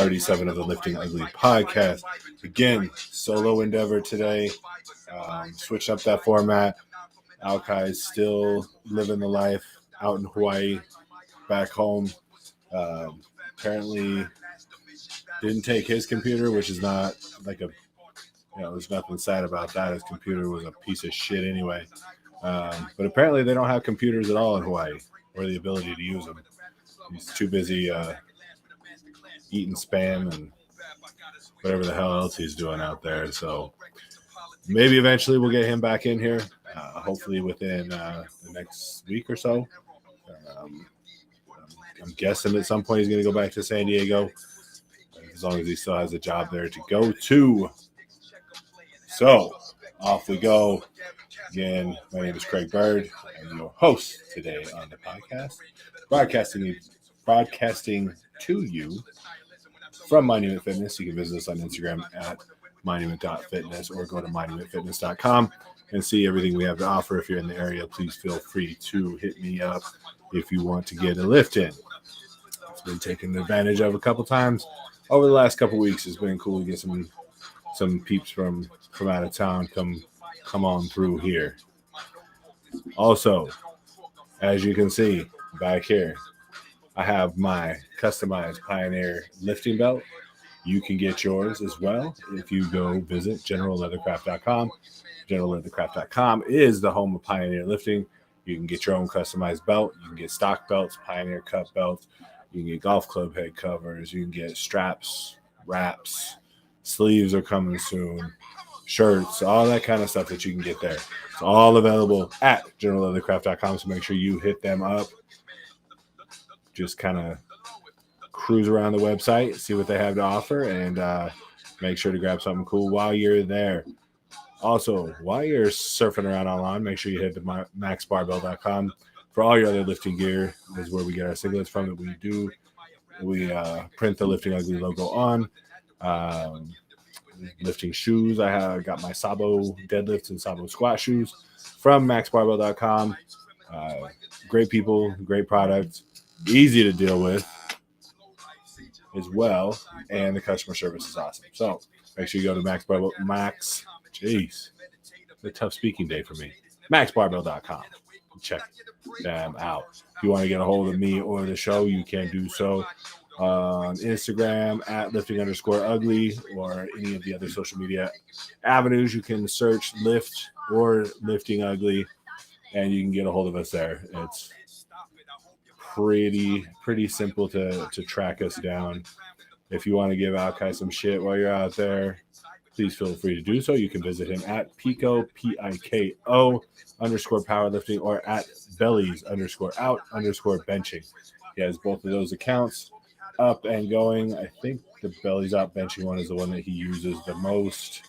37 of the Lifting Ugly podcast. Again, solo endeavor today. Switched up that format. Alkai is still living the life out in Hawaii, back home. Apparently didn't take his computer, which is not like there's nothing sad about that. His computer was a piece of shit anyway. But apparently they don't have computers at all in Hawaii or the ability to use them. He's too busy eating spam and whatever the hell else he's doing out there. So maybe eventually we'll get him back in here, hopefully within the next week or so. I'm guessing at some point he's going to go back to San Diego, as long as he still has a job there to go to. So off we go. Again, my name is Craig Bird. I'm your host today on the podcast, broadcasting to you from Monument Fitness. You can visit us on Instagram at monument.fitness or go to monumentfitness.com and see everything we have to offer. If you're in the area, please feel free to hit me up if you want to get a lift in. It's been taken advantage of a couple times over the last couple weeks. It's been cool to get some peeps from out of town come on through here. Also, as you can see back here, I have my customized Pioneer lifting belt. You can get yours as well if you go visit generalleathercraft.com. Generalleathercraft.com is the home of Pioneer lifting. You can get your own customized belt. You can get stock belts, Pioneer cup belts. You can get golf club head covers. You can get straps, wraps, sleeves are coming soon, shirts, all that kind of stuff that you can get there. It's all available at generalleathercraft.com, so make sure you hit them up. Just kind of cruise around the website, see what they have to offer, and make sure to grab something cool while you're there. Also, while you're surfing around online, make sure you hit the maxbarbell.com for all your other lifting gear. This is where we get our singlets from that we do. We print the Lifting Ugly logo on. Lifting shoes. I got my Sabo deadlifts and Sabo squat shoes from maxbarbell.com. Great people, great products, easy to deal with as well, and the customer service is awesome. So make sure you go to it's a tough speaking day for me. maxbarbell.com. Check them out. If you want to get a hold of me or the show, you can do so on Instagram at lifting_ugly or any of the other social media avenues. You can search lift or lifting ugly and you can get a hold of us there. It's pretty simple to track us down. If you want to give Alkai some shit while you're out there, please feel free to do so. You can visit him at Pico, PIKO _powerlifting or at bellies_out_benching. He has both of those accounts up and going. I think the Bellies Out benching one is the one that he uses the most.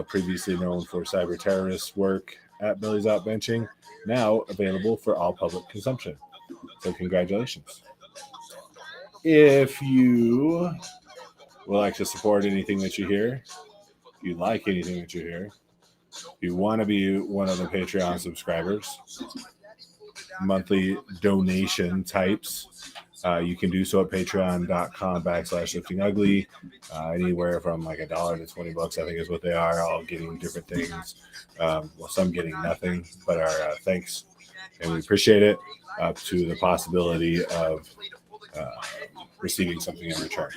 Previously known for cyber terrorist work at Bellies Out benching, now available for all public consumption. So congratulations. If you would like to support anything that you hear, if you like anything that you hear, if you want to be one of the Patreon subscribers, monthly donation types, you can do so at patreon.com/liftingugly. Anywhere from like $1 to $20, I think is what they are, all getting different things. Some getting nothing, but our thanks, and we appreciate it, up to the possibility of receiving something in return.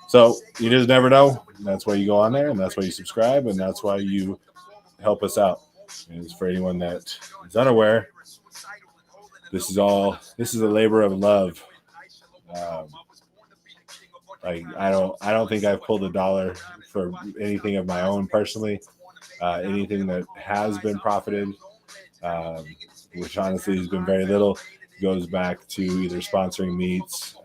So you just never know. That's why you go on there, and that's why you subscribe, and that's why you help us out. And for anyone that is unaware, this is a labor of love. I don't think I've pulled $1 for anything of my own personally. Anything that has been profited, which honestly has been very little, goes back to either sponsoring meets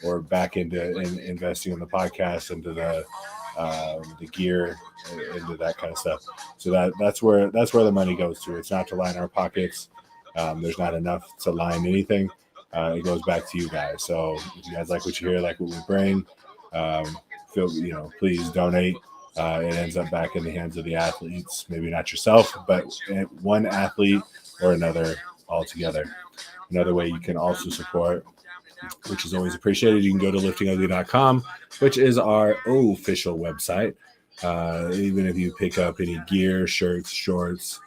or back into investing in the podcast, into the gear, into that kind of stuff. So that's where the money goes to. It's not to line our pockets. There's not enough to line anything. It goes back to you guys. So if you guys like what you hear, like what we bring, please donate. It ends up back in the hands of the athletes. Maybe not yourself, but one athlete or another altogether. Another way you can also support which is always appreciated. You can go to liftingugly.com, which is our official website. Even if you pick up any gear, shirts, shorts,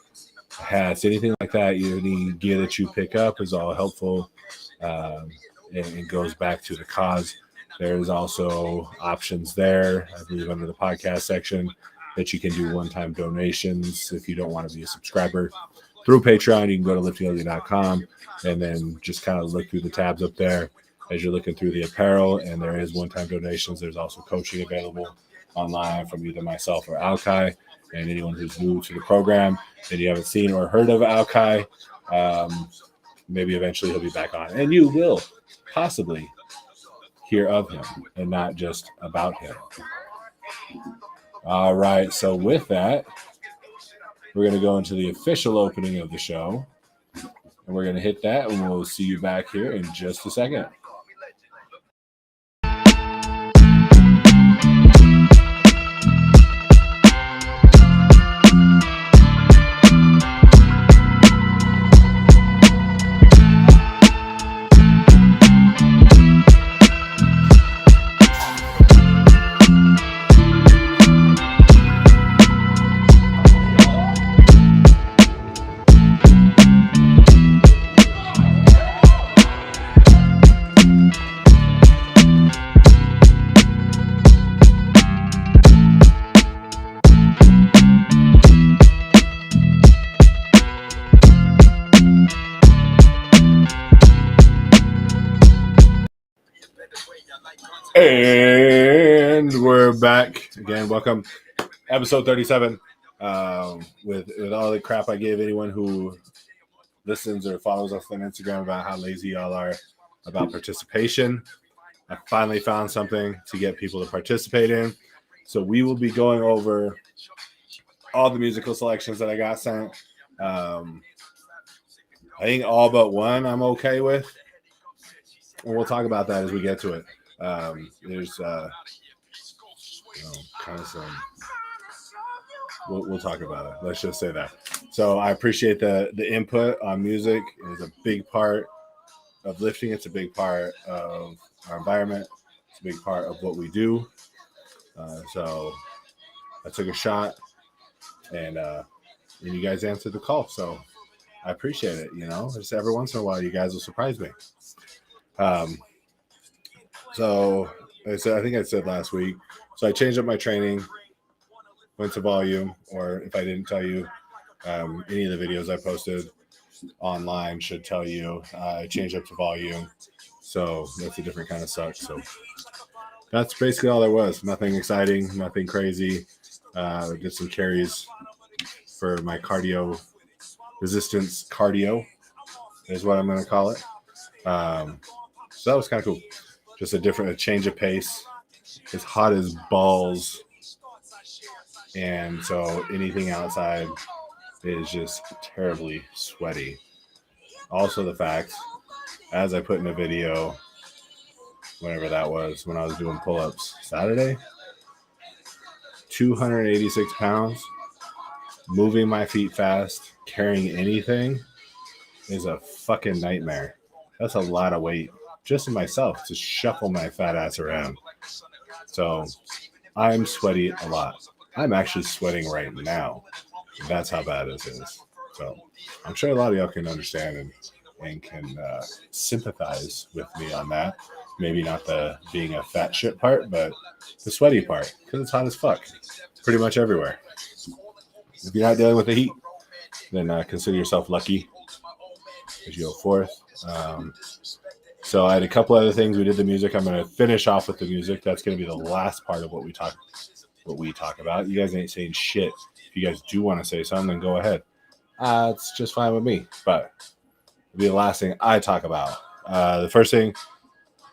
hats, anything like that, any gear that you pick up is all helpful. And it goes back to the cause. There's also options there, I believe, under the podcast section that you can do one-time donations if you don't want to be a subscriber. Through Patreon, you can go to liftingugly.com and then just kind of look through the tabs up there as you're looking through the apparel, and there is one-time donations. There's also coaching available online from either myself or Alkai. And anyone who's new to the program and you haven't seen or heard of Alkai, maybe eventually he'll be back on. And you will possibly hear of him and not just about him. All right, so with that, we're going to go into the official opening of the show. And we're going to hit that, and we'll see you back here in just a second. And we're back again. Welcome, episode 37. With all the crap I gave anyone who listens or follows us on Instagram about how lazy y'all are about participation, I finally found something to get people to participate in. So we will be going over all the musical selections that I got sent. I think all but one I'm okay with, and we'll talk about that as we get to it. There's kind of some. We'll talk about it. Let's just say that. So I appreciate the input on music. It's a big part of lifting. It's a big part of our environment. It's a big part of what we do. So I took a shot, and you guys answered the call. So I appreciate it. Just every once in a while, you guys will surprise me. So I think I said last week. So I changed up my training, went to volume, or if I didn't tell you, any of the videos I posted online should tell you I changed up to volume. So that's a different kind of suck. So that's basically all there was. Nothing exciting, nothing crazy. Did some carries for my cardio, resistance cardio is what I'm going to call it. So that was kind of cool. Just a change of pace. It's hot as balls. And so anything outside is just terribly sweaty. Also the fact, as I put in a video, whenever that was, when I was doing pull-ups Saturday, 286 pounds, moving my feet fast, carrying anything is a fucking nightmare. That's a lot of weight just in myself to shuffle my fat ass around. So I'm sweaty a lot. I'm actually sweating right now. That's how bad this is. So I'm sure a lot of y'all can understand and can sympathize with me on that. Maybe not the being a fat shit part, but the sweaty part, because it's hot as fuck pretty much everywhere. If you're not dealing with the heat, then consider yourself lucky as you go forth. So I had a couple other things. We did the music. I'm going to finish off with the music. That's going to be the last part of what we talk about. You guys ain't saying shit. If you guys do want to say something, then go ahead. It's just fine with me. But it'll be the last thing I talk about. The first thing,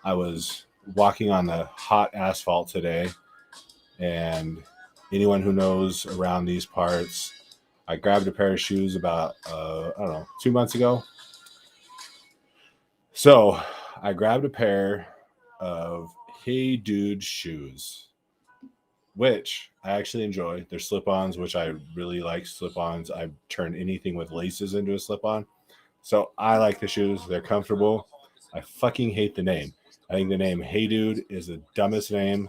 I was walking on the hot asphalt today, and anyone who knows around these parts, I grabbed a pair of shoes about 2 months ago. So I grabbed a pair of Hey Dude shoes, which I actually enjoy. They're slip-ons, which I really like slip-ons. I turn anything with laces into a slip-on. So I like the shoes. They're comfortable. I fucking hate the name. I think the name Hey Dude is the dumbest name,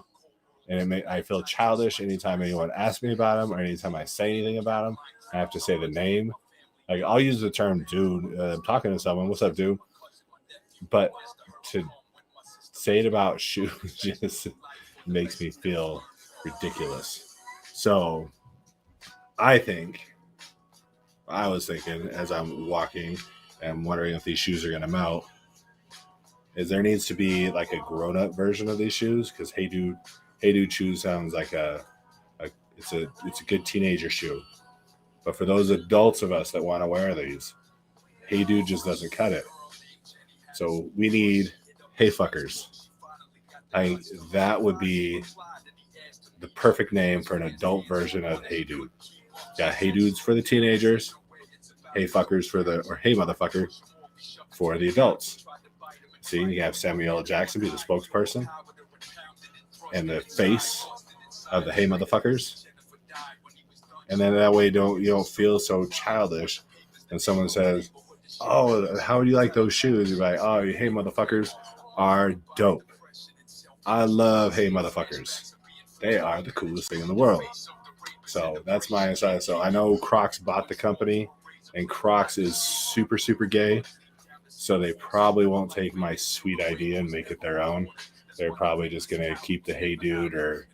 and I feel childish anytime anyone asks me about him or anytime I say anything about him. I have to say the name. Like, I'll use the term dude. I'm talking to someone. What's up, dude? But to say it about shoes just makes me feel ridiculous. So I was thinking as I'm walking and wondering if these shoes are going to melt, is there needs to be like a grown-up version of these shoes, because Hey Dude shoe sounds like it's a good teenager shoe. But for those adults of us that want to wear these, Hey Dude just doesn't cut it. So we need Hey Fuckers. That would be the perfect name for an adult version of Hey Dude. Got Hey Dudes for the teenagers, Hey Fuckers or Hey Motherfucker for the adults. See, you have Samuel L. Jackson be the spokesperson and the face of the Hey Motherfuckers. And then that way you don't feel so childish. And someone says, "Oh, how do you like those shoes?" You're like, "Oh, Hey Motherfuckers are dope. I love Hey Motherfuckers. They are the coolest thing in the world." So that's my insight. So I know Crocs bought the company, and Crocs is super, super gay. So they probably won't take my sweet idea and make it their own. They're probably just going to keep the Hey Dude, or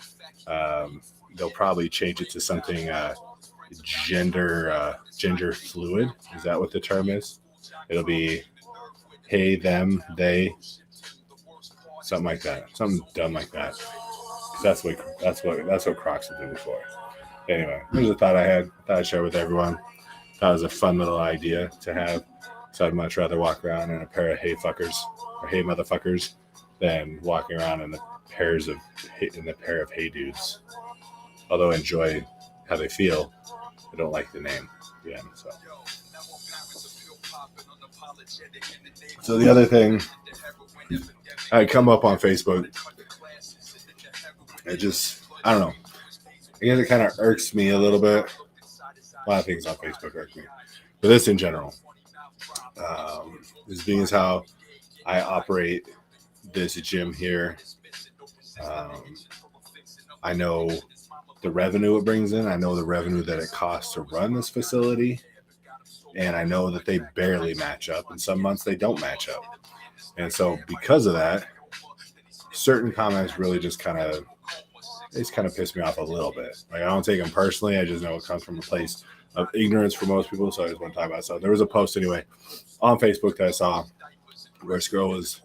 they'll probably change it to something gender fluid. Is that what the term is? It'll be Hey, them, they, something like that, something dumb like that. That's what Crocs are doing before. Anyway, here's a thought I had. Thought I'd share with everyone. Thought it was a fun little idea to have. So I'd much rather walk around in a pair of Hey Fuckers or Hey Motherfuckers than walking around in the pair of Hey Dudes. Although I enjoy how they feel, I don't like the name. Yeah. So the other thing, I come up on Facebook. I don't know. I guess it kind of irks me a little bit. A lot of things on Facebook irk me, but this in general. This being as how I operate this gym here. I know the revenue it brings in. I know the revenue that it costs to run this facility. And I know that they barely match up. And some months they don't match up. And so because of that, certain comments really just kind of piss me off a little bit. Like, I don't take them personally. I just know it comes from a place of ignorance for most people. So I just want to talk about it. So there was a post anyway on Facebook that I saw where this girl was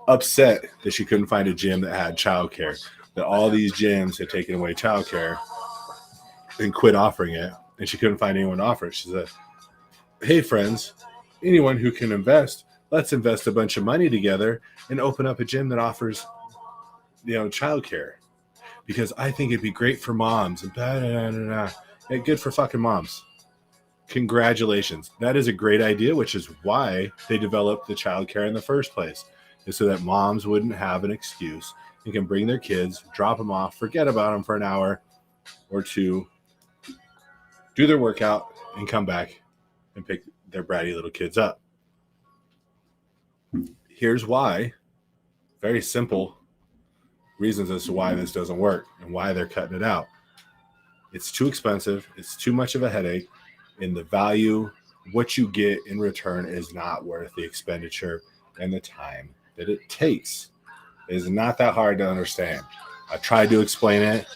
upset that she couldn't find a gym that had childcare, that all these gyms had taken away childcare and quit offering it, and she couldn't find anyone to offer it. She said, "Hey friends, anyone who can invest, let's invest a bunch of money together and open up a gym that offers, childcare, because I think it'd be great for moms and blah, blah, blah, blah. Yeah, good for fucking moms. Congratulations. That is a great idea, which is why they developed the childcare in the first place, is so that moms wouldn't have an excuse and can bring their kids, drop them off, forget about them for an hour or two, do their workout, and come back and pick their bratty little kids up." Here's why. Very simple reasons as to why this doesn't work and why they're cutting it out. It's too expensive. It's too much of a headache. And the value, what you get in return, is not worth the expenditure and the time that it takes. It is not that hard to understand. I tried to explain it.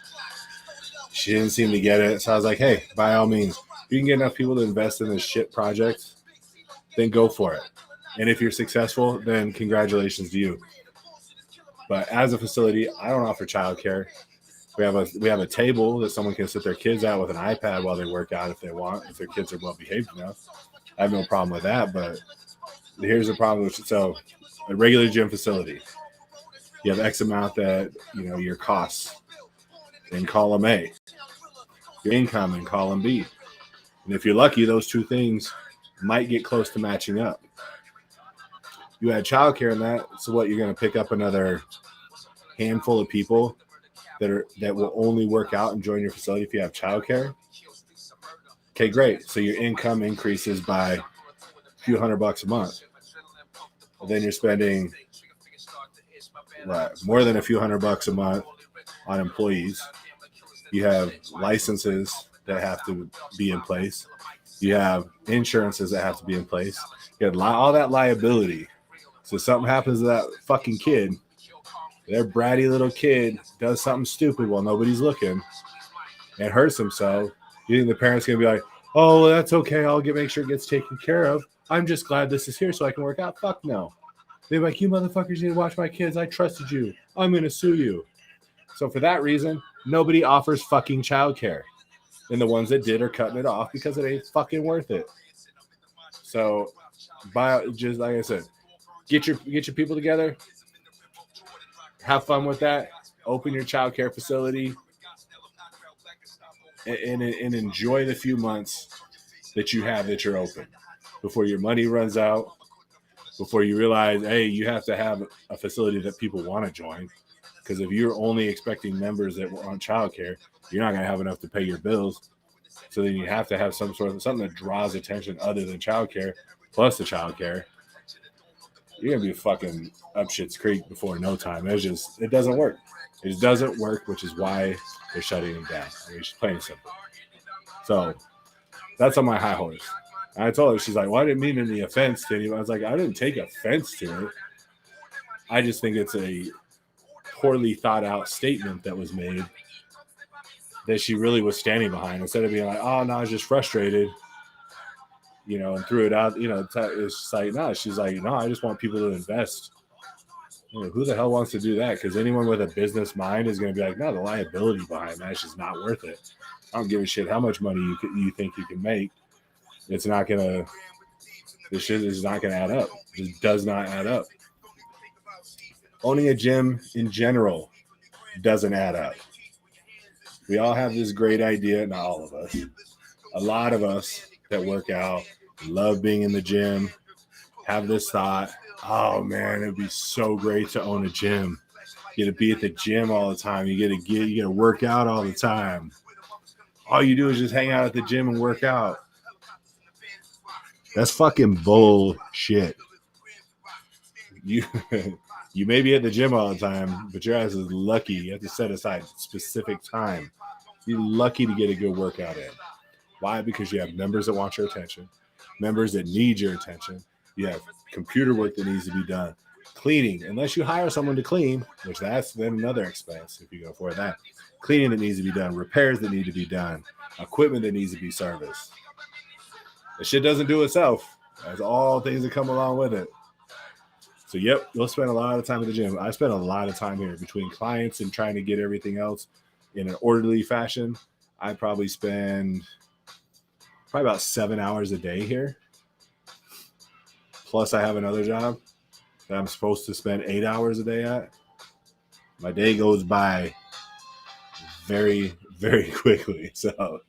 She didn't seem to get it. So I was like, hey, by all means, if you can get enough people to invest in this shit project, then go for it. And if you're successful, then congratulations to you. But as a facility, I don't offer childcare. We have a table that someone can sit their kids at with an iPad while they work out if they want, if their kids are well behaved enough. I have no problem with that. But here's the problem with so a regular gym facility, you have X amount that your costs in column A, your income in column B, and if you're lucky, those two things might get close to matching up. You add childcare in that, so what, you're going to pick up another handful of people that will only work out and join your facility if you have childcare. Okay, great. So your income increases by a few $100 a month. then you're spending more than a few $100 a month on employees. You have licenses that have to be in place. You have insurances that have to be in place. You have all that liability. So something happens to that fucking kid, their bratty little kid does something stupid while nobody's looking and hurts himself. You think the parents gonna be like, "Oh, well, that's okay. I'll make sure it gets taken care of. I'm just glad this is here so I can work out." Fuck no. They're like, "You motherfuckers need to watch my kids. I trusted you. I'm gonna sue you." So for that reason, nobody offers fucking childcare. And the ones that did are cutting it off because it ain't fucking worth it. So, just like I said, get your people together, have fun with that, open your childcare facility, and enjoy the few months that you have that you're open before your money runs out, before you realize, hey, you have to have a facility that people want to join. Because if you're only expecting members that were on childcare, you're not going to have enough to pay your bills. So then you have to have some sort of something that draws attention other than childcare, plus the childcare. You're gonna be fucking up shit's creek before no time. It doesn't work. It just doesn't work, which is why they're shutting them down. I mean, it's plain and simple. So that's on my high horse. And I told her, she's like, "Well, I didn't mean any offense to anyone." I was like, "I didn't take offense to it. I just think it's a poorly thought out statement that was made that she really was standing behind, instead of being like, oh, no, I was just frustrated, and threw it out. It's just like, no, she's like, no, I just want people to invest. Who the hell wants to do that? Because anyone with a business mind is going to be like, no, the liability behind that is just not worth it. I don't give a shit how much money you think you can make. It's not going to, this shit is not going to add up. It just does not add up. Owning a gym in general doesn't add up. We all have this great idea, not all of us. A lot of us that work out, love being in the gym, have this thought, oh man, it'd be so great to own a gym. You get to be at the gym all the time. You get to work out all the time. All you do is just hang out at the gym and work out. That's fucking bullshit. You may be at the gym all the time, but your ass is lucky. You have to set aside specific time. You're lucky to get a good workout in. Why? Because you have members that want your attention, members that need your attention. You have computer work that needs to be done. Cleaning, unless you hire someone to clean, which that's then another expense if you go for that. Cleaning that needs to be done, repairs that need to be done, equipment that needs to be serviced. The shit doesn't do itself. That's all things that come along with it. So, yep, you'll spend a lot of time at the gym. I spend a lot of time here between clients and trying to get everything else in an orderly fashion. I probably spend about 7 hours a day here. Plus, I have another job that I'm supposed to spend 8 hours a day at. My day goes by very, very quickly. So,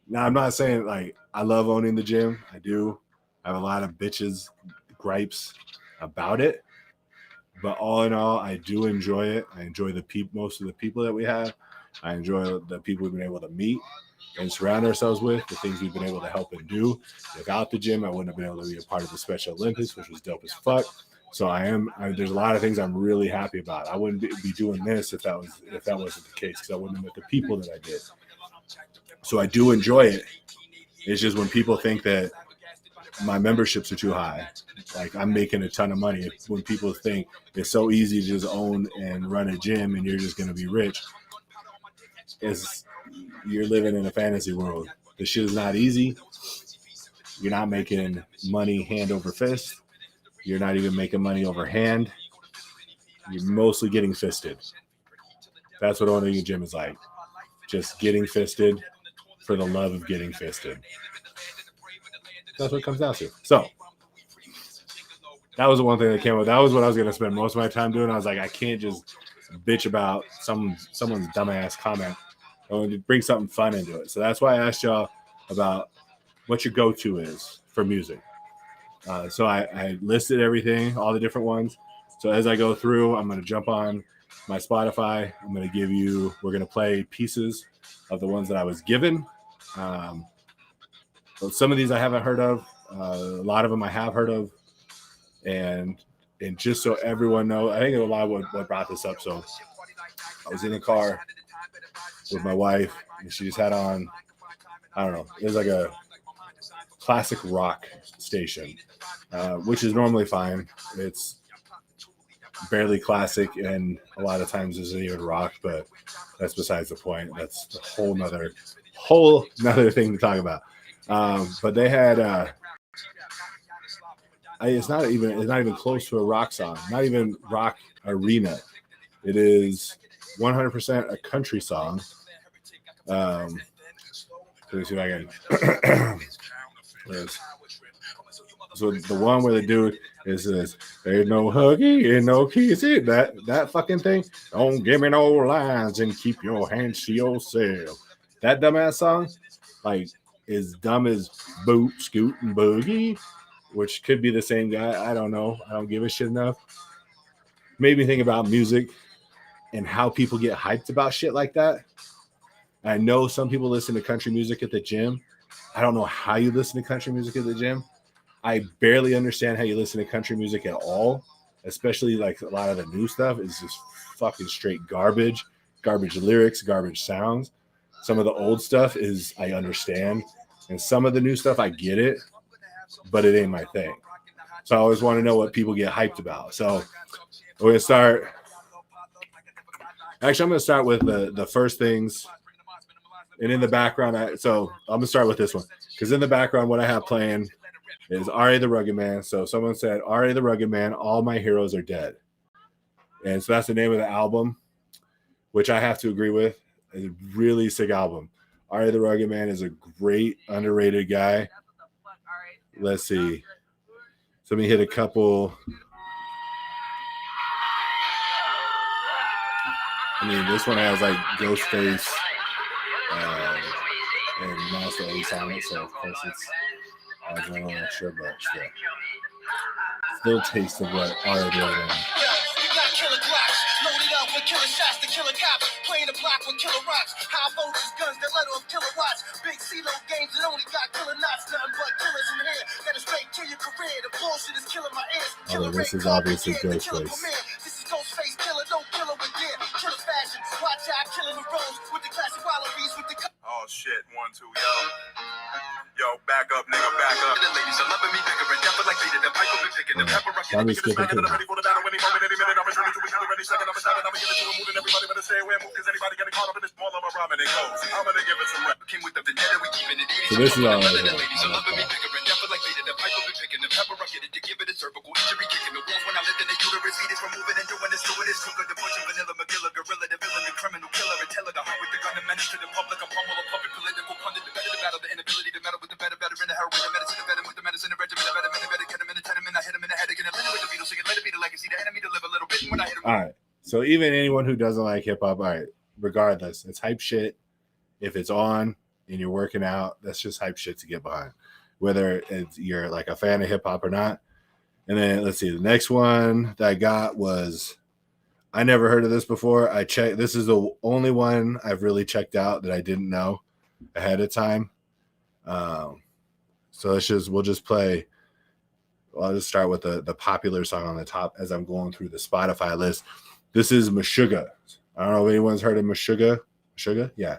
now I'm not saying like I love owning the gym. I do. I have a lot of gripes about it. But all in all, I do enjoy it. I enjoy most of the people that we have. I enjoy the people we've been able to meet and surround ourselves with, the things we've been able to help and do. Without the gym, I wouldn't have been able to be a part of the Special Olympics, which was dope as fuck. So there's a lot of things I'm really happy about. I wouldn't be doing this if that wasn't the case, because I wouldn't have met the people that I did. So I do enjoy it. It's just when people think that my memberships are too high, like I'm making a ton of money. When people think it's so easy to just own and run a gym and you're just going to be rich, you're living in a fantasy world. This shit is not easy. You're not making money hand over fist. You're not even making money over hand. You're mostly getting fisted. That's what owning a gym is like. Just getting fisted for the love of getting fisted. That's what it comes down to. So that was the one thing that came up. That was what I was going to spend most of my time doing. I was like, I can't just bitch about someone's dumbass comment. I want to bring something fun into it. So that's why I asked y'all about what your go-to is for music. So I listed everything, all the different ones. So as I go through, I'm going to jump on my Spotify. I'm going to we're going to play pieces of the ones that I was given. So some of these I haven't heard of. A lot of them I have heard of. And And just so everyone knows, I think a lot of what brought this up. So I was in the car with my wife, and she just had on, I don't know, it was like a classic rock station, which is normally fine. It's barely classic, and a lot of times isn't even rock, but that's besides the point. That's a whole nother thing to talk about. But they had it's not even close to a rock song, not even rock arena. It is 100% a country song. Let me see if I can. So the one where the dude is says, "There's no huggy and no kissy." That fucking thing. Don't give me no lines and keep your hands to yourself. That dumbass song, like, is dumb as boot, scoot, and boogie, which could be the same guy. I don't know. I don't give a shit enough. Made me think about music and how people get hyped about shit like that. I know some people listen to country music at the gym. I don't know how you listen to country music at the gym. I barely understand how you listen to country music at all, especially like a lot of the new stuff is just fucking straight garbage lyrics, garbage sounds. Some of the old stuff is I understand, and some of the new stuff I get it, but it ain't my thing. So I always want to know what people get hyped about. So we're gonna start. Actually, I'm gonna start with the first things. And in the background, so I'm gonna start with this one because in the background, what I have playing is R.A. the Rugged Man. So someone said, R.A. the Rugged Man, all my heroes are dead. And so that's the name of the album, which I have to agree with. It's a really sick album. R.A. the Rugged Man is a great, underrated guy. Let's see. So let me hit a couple. I mean, this one has like Ghostface and Master Ace on it, so of course it's adrenaline extra, but still taste of what R.A. the Rugged Man. Loaded up with killer shots to killer cops, playing the block with killer rocks, high voltage guns that let off killer watts, big CeeLo games that only got killer knots, nothing but killers in here, that'll straight kill your career, the bullshit is killing my ears, killer this is obviously Ghostface. This is Ghostface killer, no killer with gear, killer fashion, watch out, killing the roads, with the classic wallabies, with the oh shit, 1, 2, yo, back up, nigga, back up. The ladies are loving me, bigger and deeper like they did the pipe up and picking the pepper, rocking the niggas back, and I'm ready for the battle any moment, any minute, I'm ready to be ready second, I'm shot, and I'm gonna give it to him, moving everybody better stay away, move, cause anybody getting caught up in this ball of a ramen and goes. I'm gonna give it some rep. Came with the vendetta, we keeping it easy. So this is all right. The ladies are loving me, bigger and deeper like they did the pipe up and picking the pepper, rocking it to give it a cervical injury, kicking the walls when I lived in the uterus, eating from moving and doing this, doing this, cougar, the bunch of vanilla, McGilla, gorilla, the villain, the criminal killer, and teller, the heart with the gun, the menace to the public, a pummel, a puppet, political pundit, the better, the battle, the inability to meddle with the better, in the heroin, the medicine, the better with the medicine, the regimen, the better, get him in the tenement, I hit him in the head again, and let with the Beatles singing, let it be the legacy, the enemy to live a little bit when I hit him. All right. So even anyone who doesn't like hip hop, all right, regardless, it's hype shit. If it's on and you're working out, that's just hype shit to get behind, whether you're like a fan of hip hop or not. And then let's see, the next one that I got was, I never heard of this before. I checked. This is the only one I've really checked out that I didn't know ahead of time. So we'll just play. Well, I'll just start with the popular song on the top as I'm going through the Spotify list. This is Meshuggah. I don't know if anyone's heard of Meshuggah. Meshuggah? Yeah.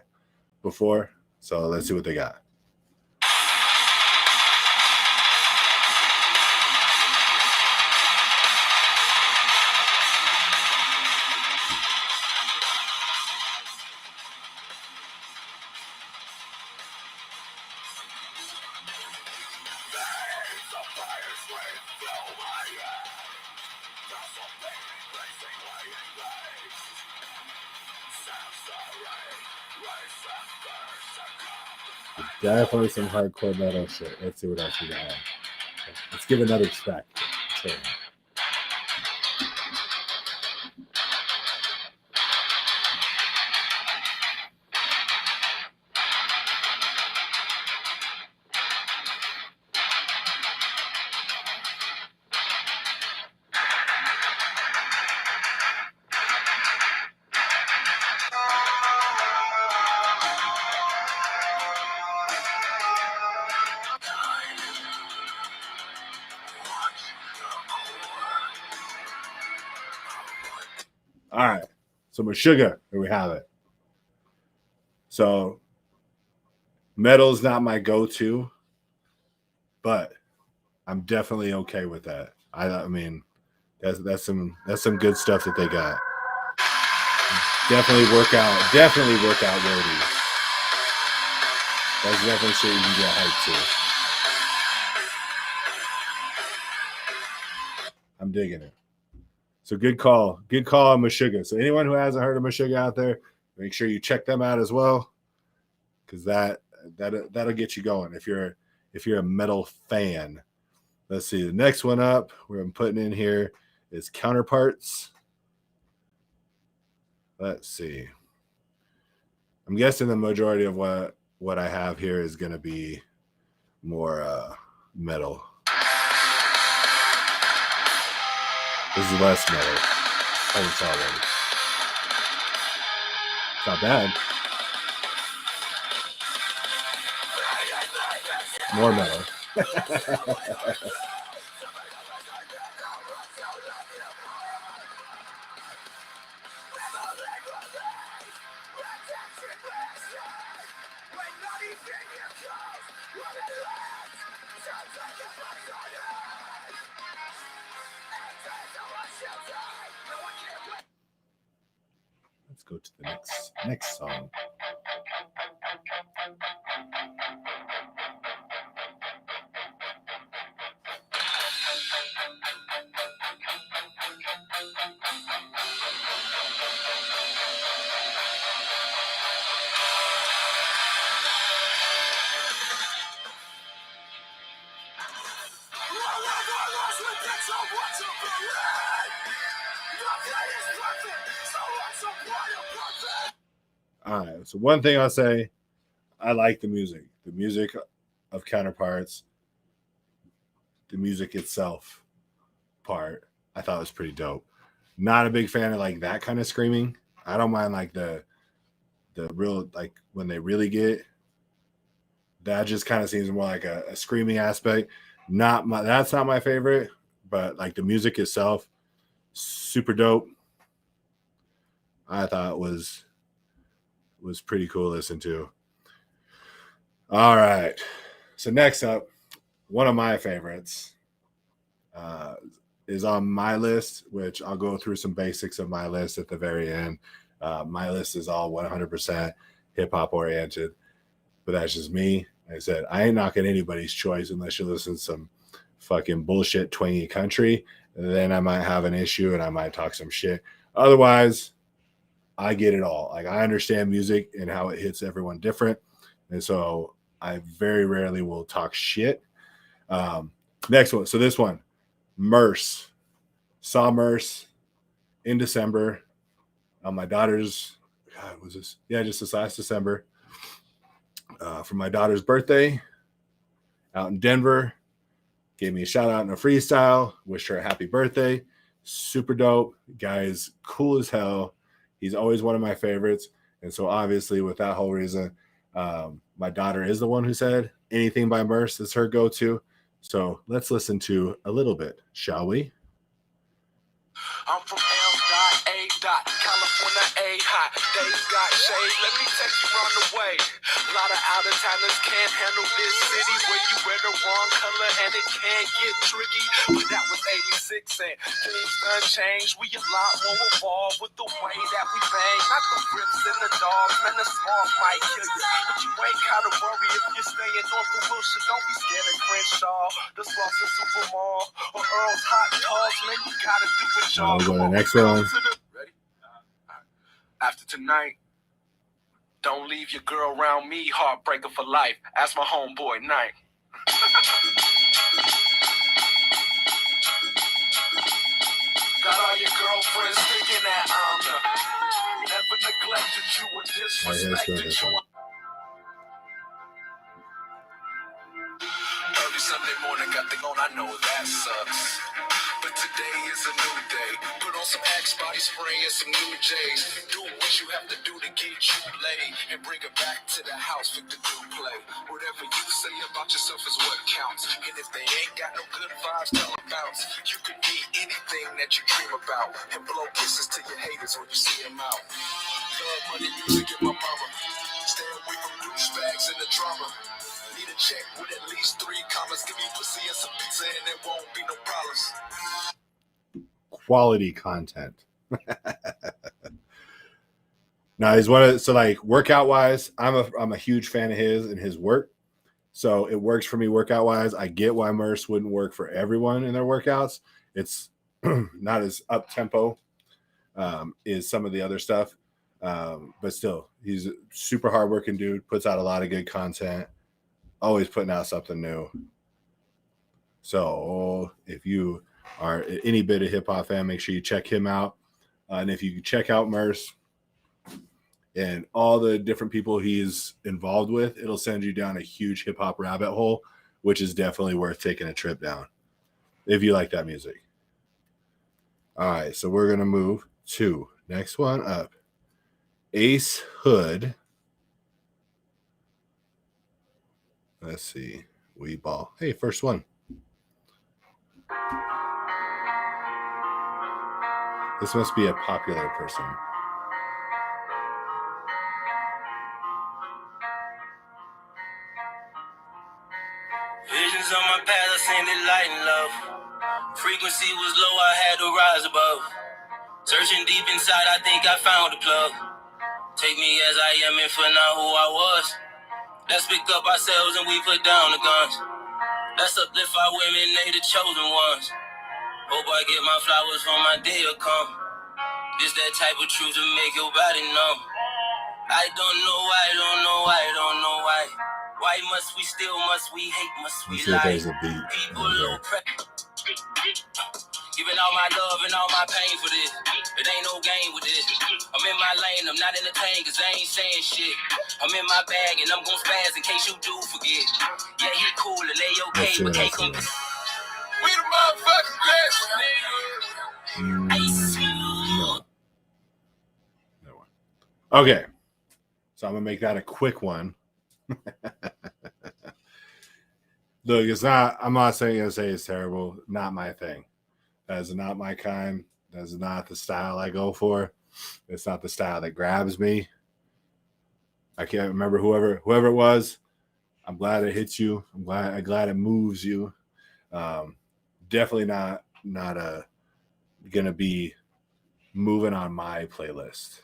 Before. So let's see what they got. Definitely some hardcore metal shit. Let's see what else we got. Let's give another track. All right. So Meshuggah, here we have it. So metal's not my go-to, but I'm definitely okay with that. I mean, that's some good stuff that they got. Definitely work out worthy. That's definitely shit you can get hyped to. I'm digging it. So good call on Meshuggah. So anyone who hasn't heard of Meshuggah out there, make sure you check them out as well, because that'll get you going if you're a metal fan. Let's see, the next one up where I'm putting in here is Counterparts. Let's see. I'm guessing the majority of what I have here is going to be more metal. This is less metal. I can tell already. It's not bad. More metal. Let's go to the next song. All right. So one thing I'll say, I like the music. The music of Counterparts, the music itself part, I thought was pretty dope. Not a big fan of like that kind of screaming. I don't mind like the real, like when they really get, that just kind of seems more like a screaming aspect. That's not my favorite, but like the music itself, super dope. I thought was pretty cool to listen to. All right. So next up, one of my favorites is on my list, which I'll go through some basics of my list at the very end. My list is all 100% hip-hop oriented, but that's just me. Like I said, I ain't knocking anybody's choice unless you listen to some fucking bullshit twangy country. Then I might have an issue and I might talk some shit. Otherwise, I get it all. Like I understand music and how it hits everyone different. And so I very rarely will talk shit. Next one. So this one, Merce. Saw Merce in December. My daughter's, God, was this? Yeah, just this last December. For my daughter's birthday out in Denver. Gave me a shout out in a freestyle. Wished her a happy birthday. Super dope. Guy's cool as hell. He's always one of my favorites. And so obviously with that whole reason, my daughter is the one who said anything by Merce is her go-to. So let's listen to a little bit, shall we? I'm from L.A. California A hot. Days got shade. Let me take you round the way. A lot of out-of-towners can't handle this city where you wear the wrong color and it can get tricky. But that was 86 and things done changed. We a lot more involved with the way that we bang. Not the rips and the dogs, man, the small might kill you. But you ain't gotta worry if you're staying north of Wilshire. Don't be scared of Crenshaw, the Sloss and Super Mall, or Earl's Hot Dogs. Man, you gotta do it, y'all. We'll go to the next one. Ready? After tonight, don't leave your girl around me, heartbreaker for life. Ask my homeboy, Night. Got all your girlfriends thinking that I'm the never neglected you or disrespected you. Early Sunday morning, got the on, I know that sucks. But Today is a new day. Put on some Axe body spray and some new J's. Do what you have to do to get you laid. And bring it back to the house with the new play. Whatever you say about yourself is what counts. And if they ain't got no good vibes, tell them bounce. You could be anything that you dream about. And blow kisses to your haters when you see them out. Love money, music, and my mama. Stay away from douchebags and the drama. Need a check with at least 3 commas. Give me pussy and some pizza and there won't be no problems. Quality content. Now he's one of, so like workout wise, I'm a huge fan of his and his work. So it works for me workout wise. I get why Merce wouldn't work for everyone in their workouts. It's not as up tempo is some of the other stuff. But still, he's a super hardworking dude, puts out a lot of good content, always putting out something new. So if you are any bit of hip hop fan, make sure you check him out. And if you check out Merce and all the different people he's involved with, it'll send you down a huge hip hop rabbit hole, which is definitely worth taking a trip down if you like that music. All right, so we're going to move to next one up. Ace Hood. Let's see. Weed Ball. Hey, first one. This must be a popular person. Visions on my path, I seen it light and love. Frequency was low, I had to rise above. Searching deep inside, I think I found the plug. Take me as I am and for now who I was. Let's pick up ourselves and we put down the guns. Let's uplift our women, they the chosen ones. Hope I get my flowers when my day will come. This that type of truth to make your body numb. I don't know why, don't know why, don't know why. Why must we steal, must we hate, must we lie? People low pressure. Giving all my love and all my pain for this. It ain't no game with this. I'm in my lane, I'm not entertained cause I ain't saying shit. I'm in my bag and I'm gon' spaz in case you do forget. Yeah, he cool and they okay, but can't come. We the motherfucking best, nigga. No one. Okay. So I'm gonna make that a quick one. Look, it's not, I'm not saying it's terrible. Not my thing. That is not my kind. That is not the style I go for. It's not the style that grabs me. I can't remember whoever it was. I'm glad it hits you. I'm glad it moves you. Definitely not gonna be moving on my playlist.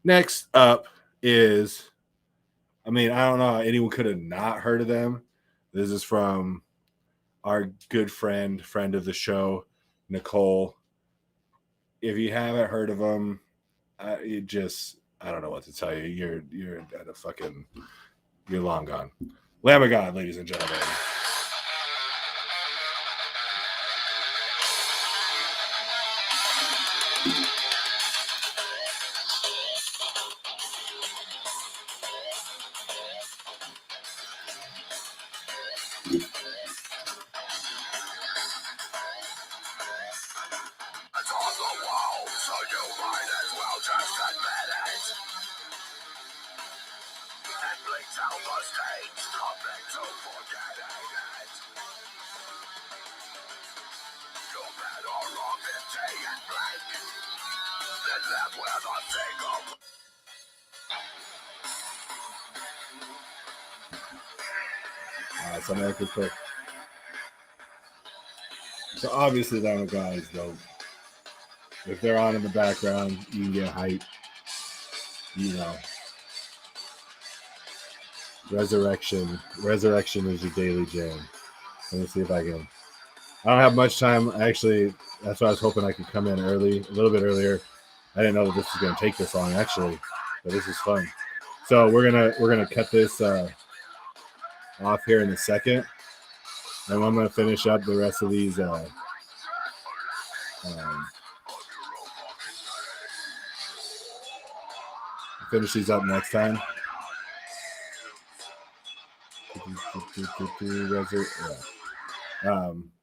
Next up is, I mean, I don't know how anyone could have not heard of them. This is from our good friend of the show, Nicole. If you haven't heard of them, I don't know what to tell you. You're at a fucking, you're long gone. Lamb of God, ladies and gentlemen. So I'm gonna quick. So obviously that guy is dope. If they're on in the background, you can get hype. You know. Resurrection is your daily jam. Let me see if I can. I don't have much time. Actually, that's why I was hoping I could come in early, a little bit earlier. I didn't know that this was going to take this long, actually, but this is fun. So we're gonna cut this off here in a second, and I'm gonna finish up the rest of these. Finish these up next time.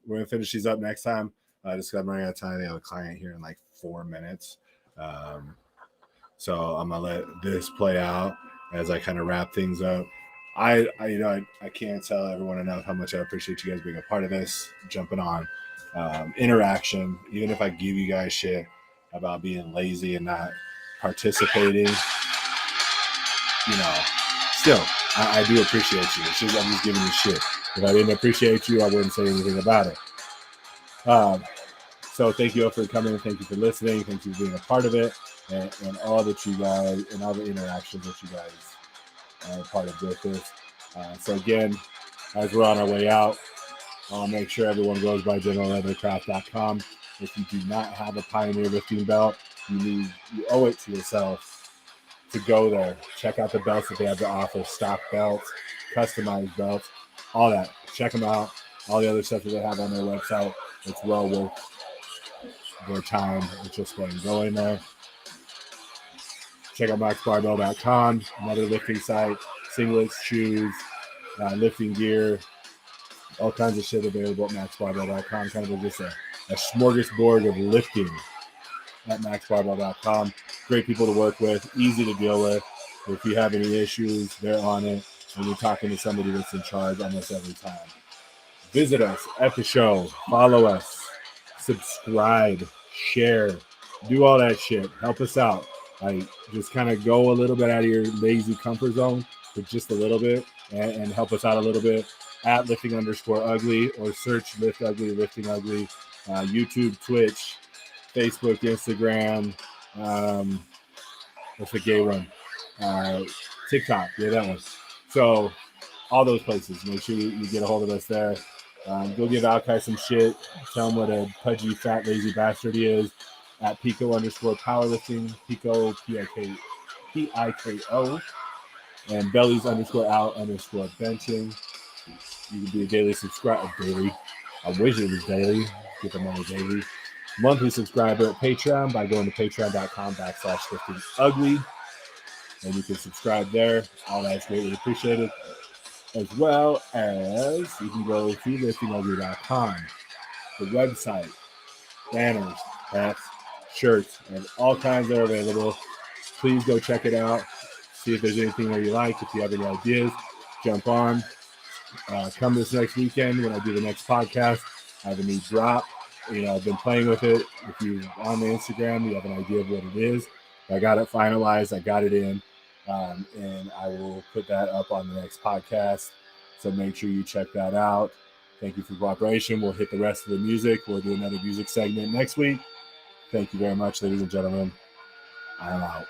We're gonna finish these up next time. Just 'cause I'm running out of time. I have a client here in like 4 minutes. So I'm gonna let this play out as I kind of wrap things up. I can't tell everyone enough how much I appreciate you guys being a part of this, jumping on, interaction. Even if I give you guys shit about being lazy and not participating, still I do appreciate you. It's just I'm just giving you shit. If I didn't appreciate you, I wouldn't say anything about it. So thank you all for coming. Thank you for listening. Thank you for being a part of it, and all that you guys and all the interactions that you guys are a part of with this. So again, as we're on our way out, I'll make sure everyone goes by generalleathercraft.com. If you do not have a Pioneer lifting belt, you owe it to yourself to go there. Check out the belts that they have to offer, stock belts, customized belts, all that. Check them out. All the other stuff that they have on their website. It's well worth their time. It's just going there. Check out maxbarbell.com, another lifting site, singlets, shoes, lifting gear, all kinds of shit available at maxbarbell.com. Kind of just a smorgasbord of lifting at maxbarbell.com. Great people to work with, easy to deal with. If you have any issues, they're on it, and you're talking to somebody that's in charge almost every time. Visit us at the show. Follow us. Subscribe. Share. Do all that shit. Help us out. Like, just kind of go a little bit out of your lazy comfort zone for just a little bit and help us out a little bit at lifting_ugly or search lift ugly, lifting ugly, YouTube, Twitch, Facebook, Instagram. What's the gay one? TikTok. Yeah, that one. So all those places. Make sure you get a hold of us there. Go give Alkai some shit. Tell him what a pudgy, fat, lazy bastard he is. At Pico_powerlifting. Pico, Piko. And bellies_out_benching. You can be a daily subscriber. Daily. I wish it was daily. Get the money daily. Monthly subscriber at Patreon by going to patreon.com/liftingugly. And you can subscribe there. All that's greatly appreciated. As well as you can go to liftingugly.com, the website, banners, hats, shirts, and all kinds are available. Please go check it out. See if there's anything that you like. If you have any ideas, jump on. Come this next weekend when I do the next podcast. I have a new drop. I've been playing with it. If you're on the Instagram, you have an idea of what it is. I got it finalized. I got it in. And I will put that up on the next podcast. So make sure you check that out. Thank you for cooperation. We'll hit the rest of the music. We'll do another music segment next week. Thank you very much, ladies and gentlemen. I'm out.